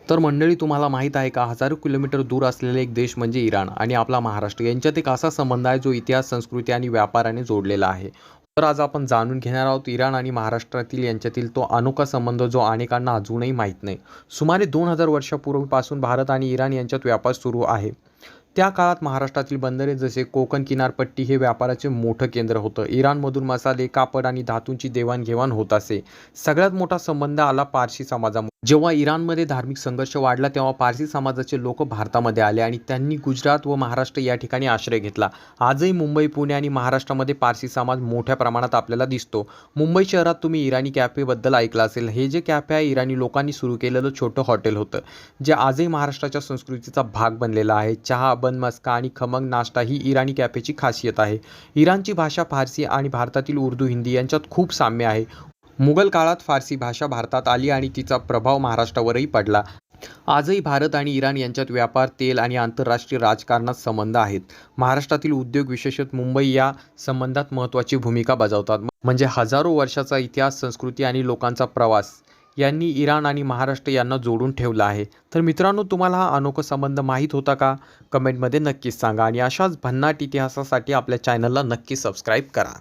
तर मंडळी, तुम्हाला माहीत आहे का, हजारो किलोमीटर दूर असलेले एक देश म्हणजे इराण आणि आपला महाराष्ट्र यांच्यात एक असा संबंध आहे जो इतिहास, संस्कृती आणि व्यापाराने जोडलेला आहे. तर आज आपण जाणून घेणार आहोत इराण आणि महाराष्ट्रातील यांच्यातील तो अनोखा संबंध जो अनेकांना अजूनही माहीत नाही. सुमारे 2000 वर्षापूर्वीपासून भारत आणि इराण यांच्यात व्यापार सुरू आहे. त्या काळात महाराष्ट्रातील बंदरे जसे कोकण किनारपट्टी हे व्यापाराचे मोठं केंद्र होतं. इराणमधून मसाले, कापड आणि धातूंची देवाणघेवाण होत असे. सगळ्यात मोठा संबंध आला पारशी समाजामुळे. जेव्हा इराणमध्ये धार्मिक संघर्ष वाढला तेव्हा पारसी समाजाचे लोक भारतामध्ये आले आणि त्यांनी गुजरात व महाराष्ट्र या ठिकाणी आश्रय घेतला. आजही मुंबई, पुणे आणि महाराष्ट्रामध्ये पारसी समाज मोठ्या प्रमाणात आपल्याला दिसतो. मुंबई शहरात तुम्ही इराणी कॅफेबद्दल ऐकलं असेल. हे जे कॅफे आहे, इराणी लोकांनी सुरू केलेलं छोटं हॉटेल होतं, जे आजही महाराष्ट्राच्या संस्कृतीचा भाग बनलेला आहे. चहा, बन मस्का आणि खमंग नाश्ता ही इराणी कॅफेची खासियत आहे. इराणची भाषा फारसी आणि भारतातील उर्दू, हिंदी यांच्यात खूप साम्य आहे. मुघल काळात फारसी भाषा भारतात आली आणि तिचा प्रभाव महाराष्ट्रावरही पडला. आजही भारत आणि इराण यांच्यात व्यापार, तेल आणि आंतरराष्ट्रीय राजकारणात संबंध आहेत. महाराष्ट्रातील उद्योग, विशेषतः मुंबई, या संबंधात महत्त्वाची भूमिका बजावतात. म्हणजे हजारो वर्षाचा इतिहास, संस्कृती आणि लोकांचा प्रवास यांनी इराण आणि महाराष्ट्र यांना जोडून ठेवलं आहे. तर मित्रांनो, तुम्हाला हा अनोखा संबंध माहीत होता का? कमेंटमध्ये नक्कीच सांगा आणि अशाच भन्नाट इतिहासासाठी आपल्या चॅनलला नक्की सबस्क्राईब करा.